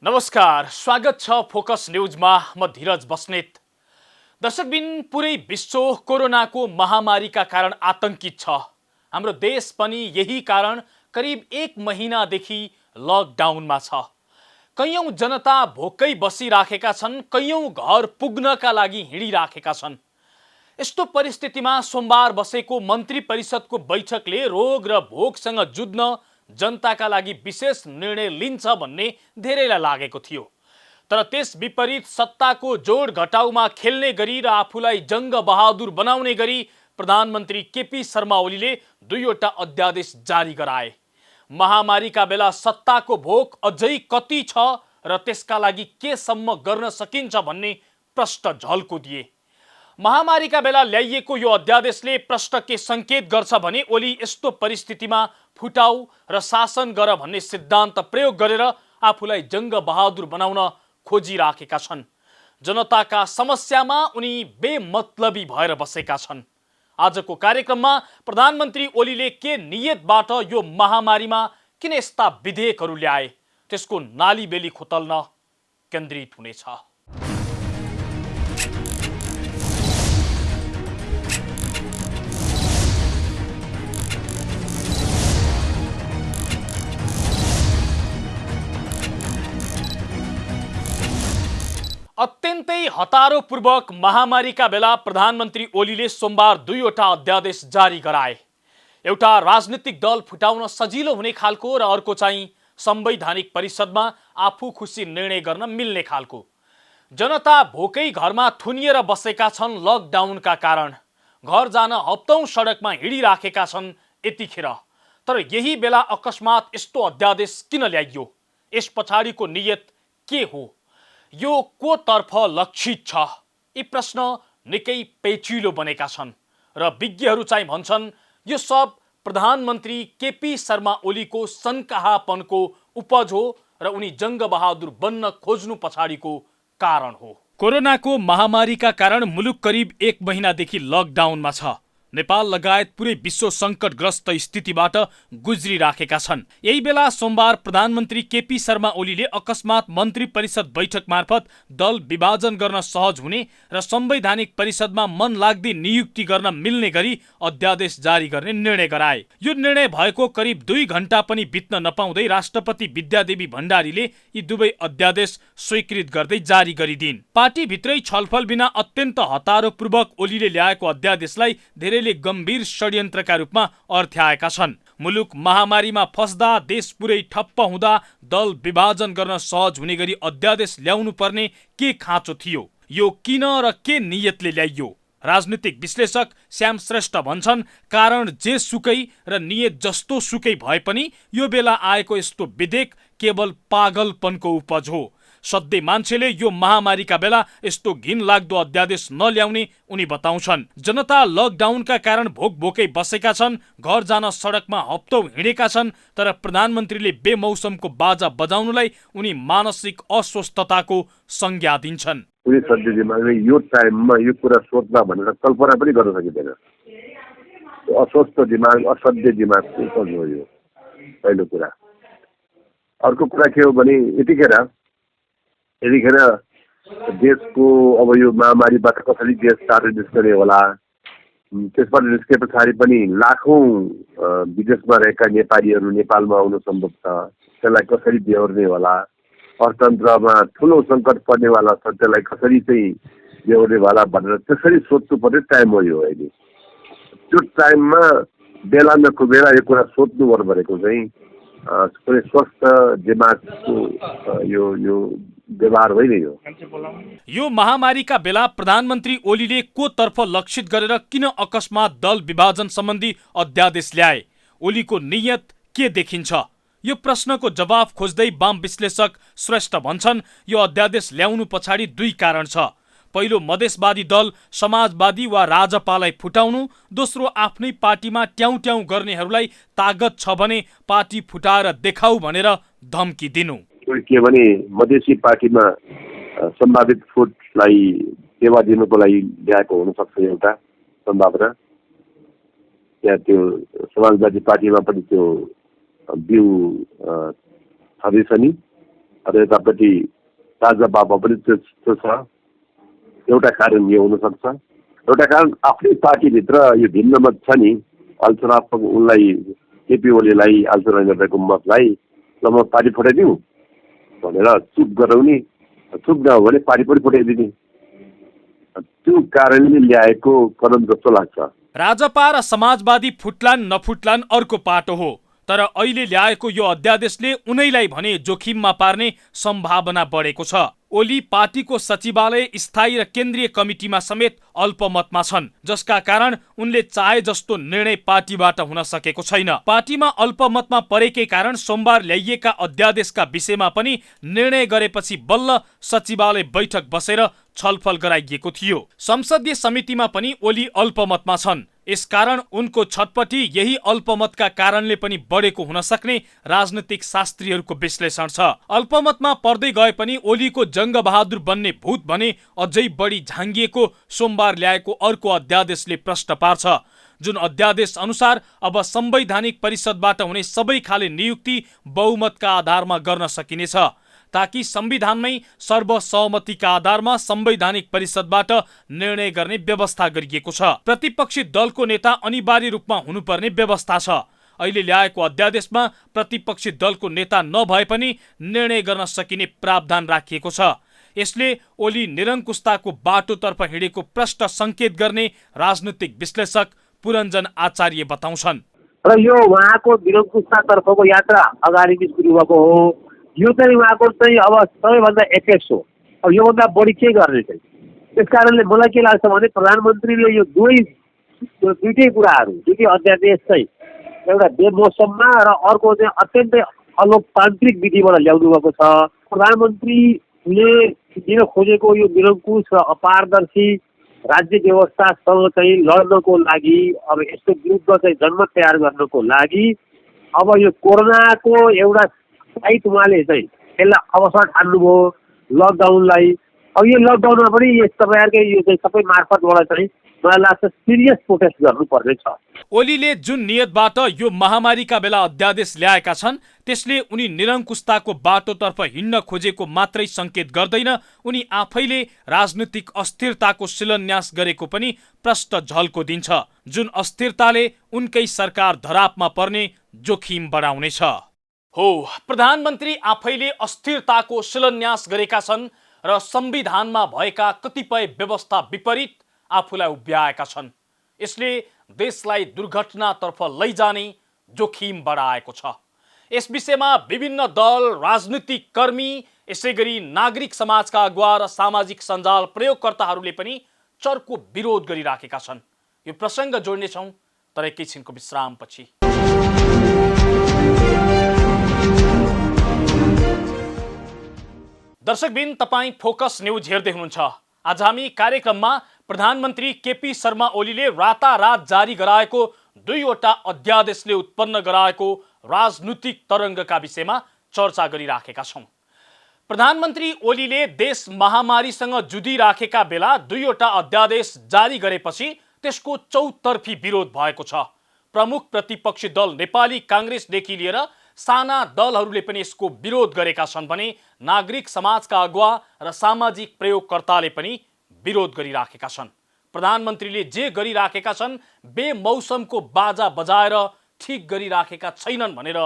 नमस्कार, स्वागत छ फोकस न्यूजमा। म धीरज बस्नेत। दर्शकबिन, पुरै विश्व कोरोनाको महामारीका कारण आतंकित छ। हाम्रो देश पनि यही कारण करिब 1 महिनादेखि लकडाउनमा छ। कैयौं जनता भोकै बसिराखेका छन्, कैयौं घर पुग्नका लागि हिँडिराखेका छन्। यस्तो परिस्थितिमा सोमबार बसेको मन्त्री परिषदको बैठकले रोग र भोकसँग जुझ्न जनताका लागि विशेष निर्णय लिन्छ भन्ने धेरैलाई लागेको थियो। तर त्यस विपरीत सत्ताको जोड घटाउमा खेल्ने गरी र आफूलाई जङ्ग बहादुर बनाउने गरी प्रधानमन्त्री केपी शर्मा ओलीले 2वटा अध्यादेश जारी गराए। महामारीका बेला सत्ताको भोक अझै कति छ र त्यसका लागि केसम्म गर्न सकिन्छ भन्ने प्रष्ट झल्को दिए। महामारीका बेला ल्याइएको यो अध्यादेशले प्रष्ट के संकेत गर्छ भने ओली यस्तो परिस्थितिमा फुटाउ र शासन गर भन्ने सिद्धान्त प्रयोग गरेर आफूलाई जङ्ग बहादुर बनाउन खोजिराखेका छन्। जनताका समस्यामा उनी बेमतलबी भएर बसेका छन्। आजको कार्यक्रममा प्रधानमन्त्री ओलीले के नियतबाट यो महामारीमा किन यस्ता विधेयकहरू ल्याए त्यसको नालीबेली खोतल्न केन्द्रित हुनेछ। अत्यन्तै हतारोपूर्वक महामारीका बेला प्रधानमन्त्री ओलीले सोमबार 2वटा अध्यादेश जारी गराए। एउटा राजनीतिक दल फुटाउन सजिलो हुने खालको र अर्को चाहिँ संवैधानिक परिषदमा आफू खुसी निर्णय गर्न मिल्ने खालको। जनता भोकै घरमा थुनिएर बसेका छन् लकडाउनका कारण। घर जान हप्तौं सडकमा हिँडिराखेका छन् यतिखेर। तर यही बेला अकस्मात यस्तो अध्यादेश किन ल्याइयो? यस पछाडिको नियत के हो? यो को तर्फ लक्षित छ? यी प्रश्न निकै पेचिलो बनेका छन् र विज्ञहरू चाहिँ भन्छन् यो सब प्रधानमन्त्री केपी शर्मा ओलीको सन्काहापनको उपज हो र उनी जङ्ग बहादुर बन्न खोज्नु पछाडिको कारण हो। कोरोनाको महामारीका कारण मुलुक करिब 1 महिनादेखि लकडाउनमा छ। नेपाल लगायत पुरै विश्व सङ्कटग्रस्त स्थितिबाट गुज्रिराखेका छन्। यही बेला सोमबार प्रधानमन्त्री केपी शर्मा ओलीले अकस्मात मन्त्री परिषद बैठक मार्फत दल विभाजन गर्न सहज हुने र संवैधानिक परिषदमा मन लाग्दी नियुक्ति गर्न मिल्ने गरी अध्यादेश जारी गर्ने निर्णय गराए। यो निर्णय भएको करिब 2 घण्टा पनि बित्न नपाउँदै राष्ट्रपति विद्यादेवी भण्डारीले यी दुवै अध्यादेश स्वीकृत गर्दै जारी गरिदिन्। पार्टीभित्रै छलफल बिना अत्यन्त हतारोपूर्वक ओलीले ल्याएको अध्यादेशलाई धेरै गम्भीर षड्यन्त्रका रूपमा अर्थ्याएका छन्। मुलुक महामारीमा फस्दा, देश पुरै ठप्प हुँदा दल विभाजन गर्न सहज हुने गरी अध्यादेश ल्याउनु पर्ने के खाँचो थियो? यो किन र के नियतले ल्याइयो? राजनीतिक विश्लेषक श्याम श्रेष्ठ भन्छन् कारण जे सुकै र नियत जस्तो सुकै भए पनि यो बेला आएको यस्तो विधेयक केवल पागलपनको उपज हो। सधैँ मान्छेले यो महामारीका बेला यस्तो घिनलाग्दो अध्यादेश नल्याउने उनी बताउँछन्। जनता लकडाउनका कारण भोकै बसेका छन्, घर जान सडकमा हप्तौं हिँडेका छन्। तर प्रधानमन्त्रीले बेमौसमको बाजा बजाउनुलाई उनी मानसिक अस्वस्थताको संज्ञा दिन्छन्। कुनै सधैँ दिमागले यो टाइममा यो कुरा सोच्दा भनेर कल्पना पनि गर्न सकिँदैन। अस्वस्थ दिमाग, असाध्य दिमागको उपज हो यो, पहिलो कुरा। अर्को कुरा के हो भने यतिखेर देशको अब यो महामारीबाट कसरी देश टाढो निस्कने होला, त्यसबाट निस्के पछाडि पनि लाखौं विदेशमा रहेका नेपालीहरू नेपालमा आउन सम्भव छ, त्यसलाई कसरी बेहोर्ने होला, अर्थतन्त्रमा ठुलो सङ्कट पर्नेवाला छ, त्यसलाई कसरी चाहिँ बेहोर्ने होला भनेर त्यसरी सोध्नु पर्ने टाइम हो यो अहिले। त्यो टाइममा बेला नकुबेला यो कुरा सोध्नु भनेको चाहिँ कुनै स्वस्थ दिमागको यो व्यवहार होइन। यो महामारीका बेला प्रधानमन्त्री ओलीले को तर्फ लक्षित गरेर किन अकस्मात दल विभाजन सम्बन्धी अध्यादेश ल्याए? ओलीको नियत के देखिन्छ? यो प्रश्नको जवाफ खोज्दै वाम विश्लेषक श्रेष्ठ भन्छन् यो अध्यादेश ल्याउनु पछाडि 2 कारण छ। पहिलो, मधेसवादी दल समाजवादी वा राजपालाई फुटाउनु। दोस्रो, आफ्नै पार्टीमा ट्याउ गर्नेहरूलाई तागत छ भने पार्टी फुटाएर देखाऊ भनेर धम्की दिनु। के भने मधेसी पार्टीमा सम्भावित फुटलाई टेवा दिनुको लागि ल्याएको हुनसक्छ एउटा सम्भावना। त्यहाँ त्यो समाजवादी पार्टीमा पनि त्यो बिउ छँदैछ नि, र यतापट्टि राजपामा पनि त्यो छ। एउटा कारण यो हुनसक्छ। एउटा कारण आफ्नै पार्टीभित्र यो भिन्नमत छ नि, अल्पचुनाव उनलाई केपी ओलीलाई अल्पचुनाव गरेको मतलाई ल म पार्टी फुटाइदिउँ भनेर चुप गराउने, चुप नहो भने पार्टी पनि फुटाइदिने, त्यो कारणले ल्याएको कदम जस्तो लाग्छ। राजपा र समाजवादी फुट्लान् नफुट्लान् अर्को पाटो हो, तर अहिले ल्याएको यो अध्यादेशले उनैलाई भने जोखिममा पार्ने सम्भावना बढेको छ। ओली पार्टीको सचिवालय, स्थायी र केन्द्रीय कमिटीमा समेत अल्पमतमा छन्, जसका कारण उनले चाहे जस्तो निर्णय पार्टीबाट हुन सकेको छैन। पार्टीमा अल्पमतमा परेकै कारण सोमबार ल्याइएका अध्यादेशका विषयमा पनि निर्णय गरेपछि बल्ल सचिवालय बैठक बसेर छलफल गराइएको थियो। संसदीय समितिमा पनि ओली अल्पमतमा छन्, यसकारण उनको छटपटी यही अल्पमतका कारणले पनि बढेको हुन सक्ने राजनीतिक शास्त्रीहरूको विश्लेषण छ। अल्पमतमा पर्दै गए पनि ओलीको जङ्गबहादुर बन्ने भूत भने अझै बढी झाङ्गिएको सोमबार ल्याएको अर्को अध्यादेशले प्रश्न पार्छ, जुन अध्यादेश अनुसार अब संवैधानिक परिषदबाट हुने सबै खाले नियुक्ति बहुमतका आधारमा गर्न सकिनेछ, ताकि संविधानमै सर्वसहमतिका आधारमा संवैधानिक परिषदबाट निर्णय गर्ने व्यवस्था गरिएको छ। प्रतिपक्षी दलको नेता अनिवार्य रूपमा हुनुपर्ने व्यवस्था छ। अहिले ल्याएको अध्यादेशमा प्रतिपक्षी दलको नेता नभए पनि निर्णय गर्न सकिने प्रावधान राखिएको छ। यसले ओली निरङ्कुशताको बाटोतर्फ हिँडेको प्रष्ट संकेत गर्ने राजनीतिक विश्लेषक पुरञ्जन आचार्य बताउँछन्। र यो उहाँको निरङ्कुशतातर्फको यात्रा अगाडि नै सुरु भएको हो। यो चाहिँ उहाँको चाहिँ अब सबैभन्दा एपेक्स हो। अब योभन्दा बढी के गर्ने चाहिँ? त्यस कारणले मलाई के लाग्छ भने प्रधानमन्त्रीले यो दुईटै कुराहरू, दुईटै अध्यादेश चाहिँ एउटा बेमौसममा र अर्को चाहिँ अत्यन्तै अलोकतान्त्रिक विधिबाट ल्याउनु भएको छ। प्रधानमन्त्रीले दिन खोजेको यो निरङ्कुश र अपारदर्शी राज्य व्यवस्थासँग चाहिँ लड्नको लागि, अब यसको विरुद्ध चाहिँ जनमत तयार गर्नको लागि अब यो कोरोनाको एउटा साइट उहाँले चाहिँ यसलाई अवसर ठान्नुभयो, लकडाउनलाई। अब यो लकडाउनमा पनि यस तपाईँहरूकै यो चाहिँ सबै मार्फतबाट चाहिँ मलाई लाग्छ सिरियस प्रोटेस्ट गर्नुपर्ने छ। ओलीले जुन नियतबाट यो महामारीका बेला अध्यादेश ल्याएका छन्, त्यसले उनी निरङ्कुशताको बाटोतर्फ हिँड्न खोजेको मात्रै संकेत गर्दैन, उनी आफैले राजनीतिक अस्थिरताको शिलान्यास गरेको पनि प्रष्ट झल्को दिन्छ, जुन अस्थिरताले उनकै सरकार धरापमा पर्ने जोखिम बढाउनेछ। हो, प्रधानमन्त्री आफैले अस्थिरताको शिलान्यास गरेका छन् र संविधानमा भएका कतिपय व्यवस्था विपरीत आफूलाई उभ्याएका छन्। यसले देशलाई दुर्घटनातर्फ लैजाने जोखिम बढाएको छ। यस विषयमा विभिन्न दल, राजनीतिक कर्मी, यसैगरी नागरिक समाजका अगुवा र सामाजिक सञ्जाल प्रयोगकर्ताहरूले पनि चर्को विरोध गरिराखेका छन्। यो प्रसङ्ग जोड्नेछौँ तर एकैछिनको विश्रामपछि। दर्शकबिन, तपाईं फोकस न्यूज हेर्दै हुनुहुन्छ। आज हामी कार्यक्रममा प्रधानमन्त्री केपी शर्मा ओलीले रातारात जारी गराएको दुईवटा अध्यादेशले उत्पन्न गराएको राजनीतिक तरङ्गका विषयमा चर्चा गरिराखेका छौँ। प्रधानमन्त्री ओलीले देश महामारीसँग जुधिराखेका बेला दुईवटा अध्यादेश जारी गरेपछि त्यसको चौतर्फी विरोध भएको छ। प्रमुख प्रतिपक्षी दल नेपाली काङ्ग्रेसदेखि लिएर साना दलहरूले पनि यसको विरोध गरेका छन् भने नागरिक समाजका अगुवा र सामाजिक प्रयोगकर्ताले पनि विरोध गरिराखेका छन्। प्रधानमन्त्रीले जे गरिराखेका छन् बेमौसमको बाजा बजाएर ठिक गरिराखेका छैनन् भनेर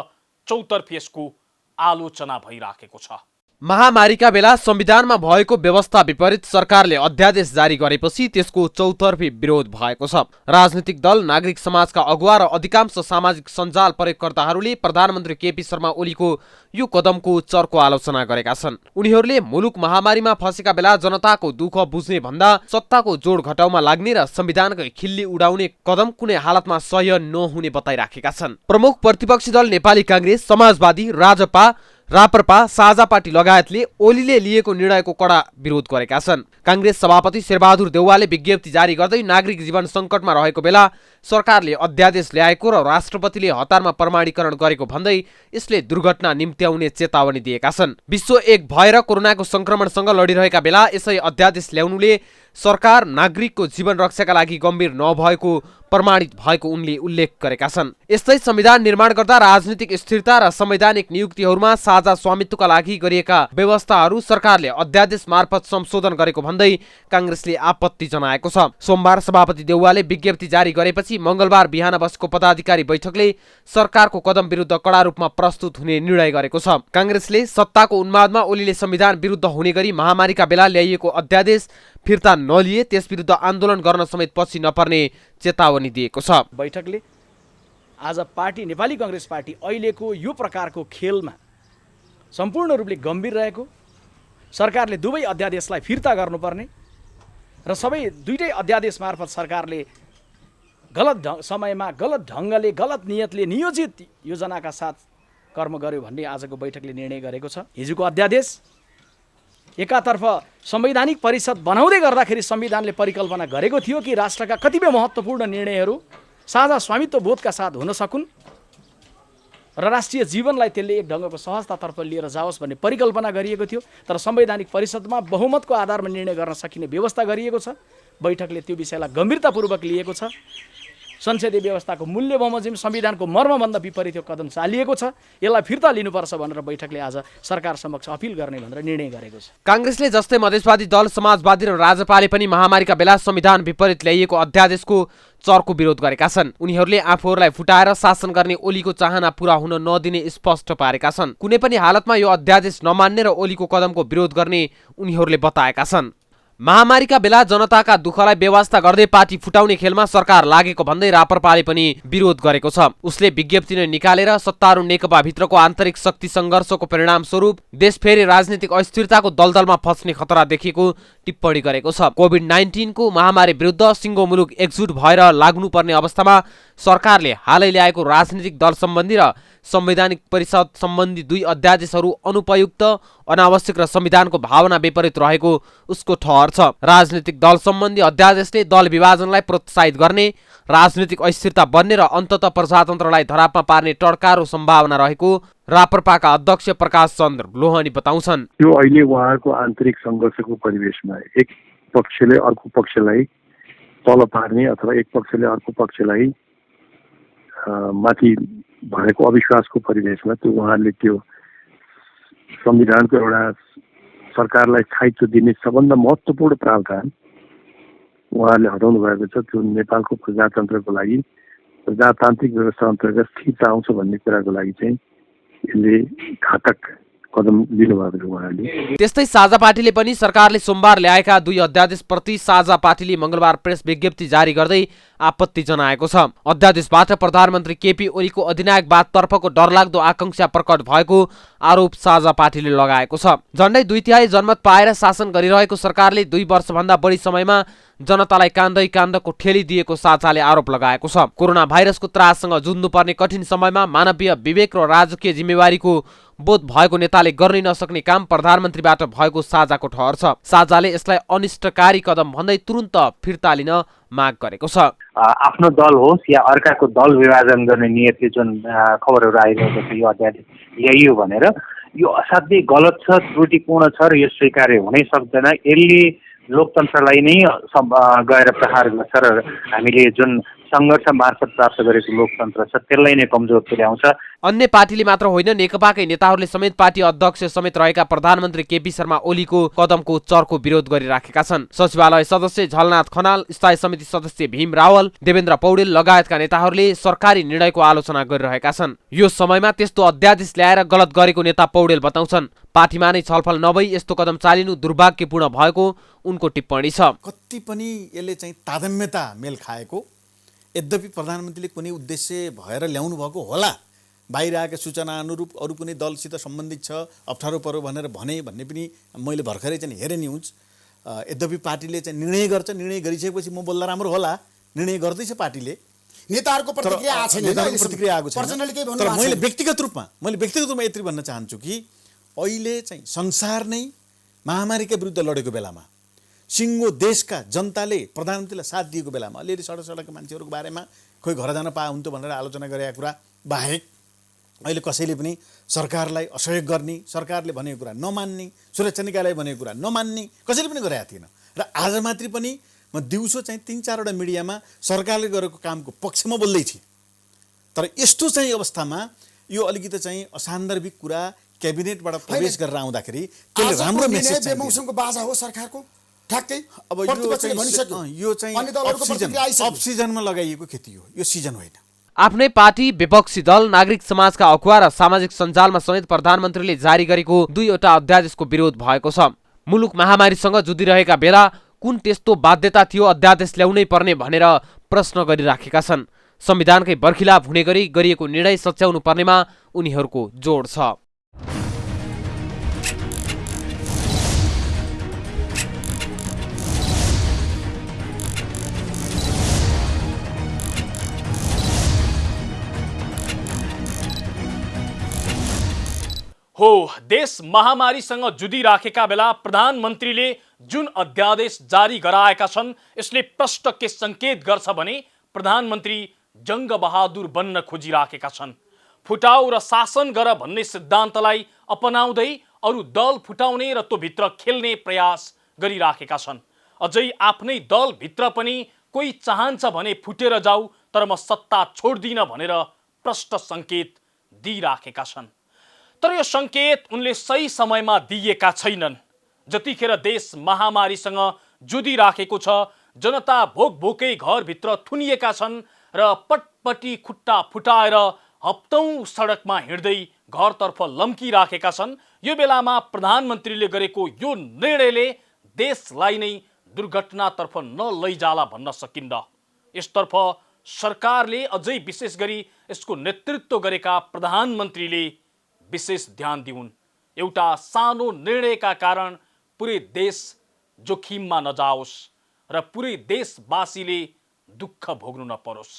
चौतर्फी यसको आलोचना भइराखेको छ। महामारीका बेला संविधानमा भएको व्यवस्था विपरीत सरकारले अध्यादेश जारी गरेपछि त्यसको चौतर्फी विरोध भएको छ। राजनीतिक दल, नागरिक समाजका अगुवा र अधिकांश सामाजिक सञ्जाल प्रयोगकर्ताहरूले प्रधानमन्त्री केपी शर्मा ओलीको यो कदमको चर्को आलोचना गरेका छन्। उनीहरूले मुलुक महामारीमा फँसेका बेला जनताको दुःख बुझ्ने भन्दा सत्ताको जोड घटाउमा लाग्ने र संविधानकै खिल्ली उडाउने कदम कुनै हालतमा सह्य नहुने बताइराखेका छन्। प्रमुख प्रतिपक्षी दल नेपाली काङ्ग्रेस, समाजवादी, राजपा, राप्रपा, साझा पार्टी लगायतले ओलीले लिएको निर्णयको कडा विरोध गरेका छन्। काङ्ग्रेस सभापति शेरबहादुर देउवाले विज्ञप्ति जारी गर्दै नागरिक जीवन सङ्कटमा रहेको बेला सरकारले अध्यादेश ल्याएको र राष्ट्रपतिले हतारमा प्रमाणीकरण गरेको भन्दै यसले दुर्घटना निम्त्याउने चेतावनी दिएका छन्। विश्व एक भएर कोरोनाको संक्रमणसँग लडिरहेका बेला यसै अध्यादेश ल्याउनुले सरकार नागरिकको जीवन रक्षाका लागि गम्भीर नभएको प्रमाणित भएको उनले उल्लेख गरेका छन्। यस्तै संविधान निर्माण गर्दा राजनीतिक स्थिरता र संवैधानिक नियुक्तिहरूमा साझा स्वामित्वका लागि गरिएका व्यवस्थाहरू सरकारले अध्यादेश मार्फत संशोधन गरेको भन्दै कांग्रेसले आपत्ति जनाएको छ। सोमबार सभापति देउवाले विज्ञप्ति जारी गरेपछि मंगलबार बिहान बसेको पदाधिकारी बैठकले सरकारको कदम विरुद्ध कडा रूपमा प्रस्तुत हुने निर्णय गरेको छ। कांग्रेसले सत्ताको उन्मादमा ओलीले संविधान विरुद्ध हुने गरी महामारीका बेला ल्याइएको अध्यादेश फिर्ता नलिए त्यस विरुद्ध आन्दोलन गर्न समेत पछि नपर्ने चेतावनी दिएको छ। बैठकले आज पार्टी नेपाली कांग्रेस पार्टी अहिलेको यो प्रकारको खेलमा सम्पूर्ण रूपले गम्भीर रहेको, सरकारले दुवै अध्यादेशलाई फिर्ता गर्नुपर्ने र दुईटै अध्यादेश मार्फत सरकारले गलत समयमा गलत ढङ्गले गलत नियतले नियोजित योजनाका साथ कर्म गर्यो भन्ने आजको बैठकले निर्णय गरेको छ। हिजोको अध्यादेश एकातर्फ संवैधानिक परिषद बनाउँदै गर्दाखेरि संविधानले परिकल्पना गरेको थियो कि राष्ट्रका कतिपय महत्त्वपूर्ण निर्णयहरू साझा स्वामित्व बोधका साथ हुन सकुन् र राष्ट्रिय जीवनलाई त्यसले एक ढङ्गको सहजतातर्फ लिएर जाओस् भन्ने परिकल्पना गरिएको थियो। तर संवैधानिक परिषदमा बहुमतको आधारमा निर्णय गर्न सकिने व्यवस्था गरिएको छ। बैठकले त्यो विषयलाई गम्भीरतापूर्वक लिएको छ। संसदीय व्यवस्थाको मूल्य बमोजिम संविधानको मर्मभन्दा विपरीत यो कदम चालिएको छ। यसलाई फिर्ता लिनुपर्छ भनेर बैठकले आज सरकार समक्ष अपिल गर्ने भनेर निर्णय गरेको छ। कांग्रेसले जस्तै मधेसवादी दल, समाजवादी र राजपाले पनि महामारीका बेला संविधान विपरीत ल्याइएको अध्यादेशको चर्को विरोध गरेका छन्। उनीहरूले आफूहरूलाई फुटाएर शासन गर्ने ओलीको चाहना पूरा हुन नदिने स्पष्ट पारेका छन्। कुनै पनि हालतमा यो अध्यादेश नमान्ने र ओलीको कदमको विरोध गर्ने उनीहरूले बताएका छन्। महामारीका बेला जनताका दुःखलाई व्यवस्था गर्दै पार्टी फुटाउने खेलमा सरकार लागेको भन्दै राप्रपाले पनि विरोध गरेको छ। उसले विज्ञप्ति नै निकालेर सत्तारूढ नेकपा भित्रको आन्तरिक शक्ति सङ्घर्षको परिणाम स्वरूप देश फेरि राजनीतिक अस्थिरताको दलदलमा फस्ने खतरा देखिएको टिप्पणी गरेको छ। कोभिड-19 को महामारी विरुद्ध सिङ्गो मुलुक एकजुट भएर लाग्नुपर्ने अवस्थामा सरकारले हालै ल्याएको राजनीतिक दल सम्बन्धी र संवैधानिक परिषद सम्बन्धी दुई अध्यादेशहरू अनुपयुक्त, अनावश्यक र संविधानको भावना विपरीत रहेको उसको ठहर छ। राजनीतिक दल सम्बन्धी अध्यादेशले दल विभाजनलाई प्रोत्साहित गर्ने, राजनीतिक अस्थिरता बन्ने र अन्ततः प्रजातन्त्रलाई धरापमा पार्ने टड्कारो सम्भावना रहेको राप्रपाका अध्यक्ष प्रकाश चन्द्र लोहनी बताउँछन्। त्यो अहिले उहाँको आन्तरिक सङ्घर्षको परिवेशमा एक पक्षले अर्को पक्षलाई तल पार्ने अथवा एक पक्षले अर्को पक्षलाई माथि भएको अविश्वासको परिवेशमा त्यो उहाँहरूले त्यो संविधानको एउटा सरकारलाई स्थायित्व दिने सबभन्दा महत्त्वपूर्ण प्रावधान उहाँहरूले हटाउनु भएको छ। त्यो नेपालको प्रजातन्त्रको लागि, प्रजातान्त्रिक व्यवस्था अन्तर्गत स्थिरता आउँछ भन्ने कुराको लागि चाहिँ यसले घातक कदम लिनुभएको छ उहाँहरूले। त्यस्तै साझा पार्टीले पनि सरकारले सोमबार ल्याएका दुई अध्यादेशप्रति साझा पार्टीले मंगलबार प्रेस विज्ञप्ति जारी गर्दै आपत्ति जनाएको छ। अध्यादेशबाट प्रधानमन्त्री केपी ओलीको अधिनायकवादतर्फको डरलाग्दो आकांक्षा प्रकट भएको आरोप साझा पार्टीले लगाएको छ। झण्डै 2/3 जनमत पाएर शासन गरिरहेको सरकारले 2 वर्षभन्दा बढी समयमा जनतालाई कान्दै कान्दको ठेली दिएको साझाले आरोप लगाएको छ। कोरोना भाइरसको त्राससँग जुझ्नुपर्ने कठिन समयमा मानवीय विवेक र राजकीय जिम्मेवारीको बोध भएको नेताले गर्नै नसक्ने काम प्रधानमन्त्रीबाट भएको साझाको ठहर छ। साझाले यसलाई अनिष्टकारी कदम भन्दै तुरुन्त फिर्ता लिन माग गरेको छ। आफ्नो दल होस् या अर्काको दल विभाजन गर्ने नियतले जुन खबरहरू आइरहेको छ यो अध्यादेश ल्याइयो भनेर, यो असाध्यै गलत छ, त्रुटिपूर्ण छ र यो स्वीकार्य हुनै सक्दैन। यसले लोकतन्त्रलाई नै गएर प्रहार गर्छ र हामीले जुन सङ्घर्ष मार्फत प्राप्त गरेको लोकतन्त्र छ त्यसलाई नै कमजोर तुल्याउँछ। अन्य पार्टीले मात्र होइन, नेकपाकै नेताहरूले समेत पार्टी अध्यक्ष समेत रहेका प्रधानमन्त्री केपी शर्मा ओलीको कदमको चर्को विरोध गरिराखेका छन्। सचिवालय सदस्य झलनाथ खनाल, स्थायी समिति सदस्य भीम रावल, देवेन्द्र पौडेल लगायतका नेताहरूले सरकारी निर्णयको आलोचना गरिरहेका छन्। यो समयमा त्यस्तो अध्यादेश ल्याएर गलत गरेको नेता पौडेल बताउँछन्। पार्टीमा नै छलफल नभई यस्तो कदम चालिनु दुर्भाग्यपूर्ण भएको उनको टिप्पणी छ। कति पनि यसले चाहिँ तादम्यता मेल खाएको, यद्यपि प्रधानमन्त्रीले कुनै उद्देश्य भएर ल्याउनु भएको होला, बाहिर आएका सूचना अनुरूप अरू कुनै दलसित सम्बन्धित छ, अप्ठ्यारो पर्यो भनेर भन्ने पनि मैले भर्खरै चाहिँ हेरेँ न्युज। यद्यपि पार्टीले चाहिँ निर्णय गर्छ, निर्णय गरिसकेपछि म बोल्दा राम्रो होला, निर्णय गर्दैछ पार्टीले, नेताहरूको प्रतिक्रिया आएको छैन। तर मैले व्यक्तिगत रूपमा यति भन्न चाहन्छु कि अहिले चाहिँ संसार नै महामारीका विरुद्ध लडेको बेलामा, सिङ्गो देशका जनताले प्रधानमन्त्रीलाई साथ दिएको बेलामा, अलिअलि सडक सडकका मान्छेहरूको बारेमा खोइ घर जान पाए हुन्थ्यो भनेर आलोचना गरेका कुरा बाहेक अहिले कसैले पनि सरकारलाई असहयोग गर्ने, सरकारले भनेको कुरा नमान्ने, सुरक्षा निकायलाई भनेको कुरा नमान्ने कसैले पनि गरेका थिएन। र आज मात्रै पनि म दिउँसो चाहिँ 3-4 वटा मिडियामा सरकारले गरेको कामको पक्षमा बोल्दै थिएँ। तर यस्तो चाहिँ अवस्थामा यो अलिकति चाहिँ असान्दर्भिक कुरा क्याबिनेटबाट प्रवेश गरेर आउँदाखेरि त्यसले राम्रो मेसेज चाहिँ बेमौसमको बाजा हो सरकारको ठ्याक्कै। अब यो चाहिँ अफ सिजनमा लगाइएको खेती हो, यो सिजन होइन। आफ्नै पार्टी विपक्षी दल नागरिक समाजका अगुवा र सामाजिक सञ्जालमा समेत प्रधानमन्त्रीले जारी गरेको 2वटा अध्यादेशको विरोध भएको छ। मुलुक महामारीसँग जुधिरहेका बेला कुन त्यस्तो बाध्यता थियो अध्यादेश ल्याउनै पर्ने भनेर प्रश्न गरिराखेका छन्। संविधानकै बर्खिलाप हुने गरी गरिएको निर्णय सच्याउनु पर्नेमा उनीहरूको जोड छ। हो, देश महामारीसँग जुधिराखेका बेला प्रधानमन्त्रीले जुन अध्यादेश जारी गराएका छन् यसले प्रष्ट के संकेत गर्छ भने प्रधानमन्त्री जङ्गबहादुर बन्न खोजिराखेका छन्। फुटाउ र शासन गर भन्ने सिद्धान्तलाई अपनाउँदै अरू दल फुटाउने र त्यो भित्र खेल्ने प्रयास गरिराखेका छन्। अझै आफ्नै दलभित्र पनि कोही चाहन्छ भने फुटेर जाऊ तर म सत्ता छोड्दिन भनेर प्रष्ट संकेत दिइराखेका छन्। तर यो संकेत उनले सही समयमा दिएका छैनन्। जतिखेर देश महामारीसँग जुधिराखेको छ, जनता भोकभोकै घरभित्र थुनिएका छन् र पटपटी खुट्टा फुटाएर हप्तौं सडकमा हिँड्दै घरतर्फ लम्किराखेका छन्। यो बेलामा प्रधानमन्त्रीले गरेको यो निर्णयले देशलाई नै दुर्घटनातर्फ नलैजाला भन्न सकिन्न। यसतर्फ सरकारले अझै विशेष गरी यसको नेतृत्व गरेका प्रधानमन्त्रीले विशेष ध्यान दिउन्। एउटा सानो निर्णयका कारण पुरै देश जोखिममा नजाओस् र पुरै देशवासीले दुःख भोग्नु नपरोस्।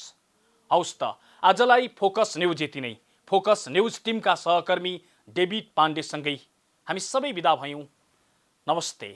हौस् त, आजलाई फोकस न्युज यति नै। फोकस न्युज टिमका सहकर्मी डेभिड पाण्डेसँगै हामी सबै बिदा भयौँ। नमस्ते।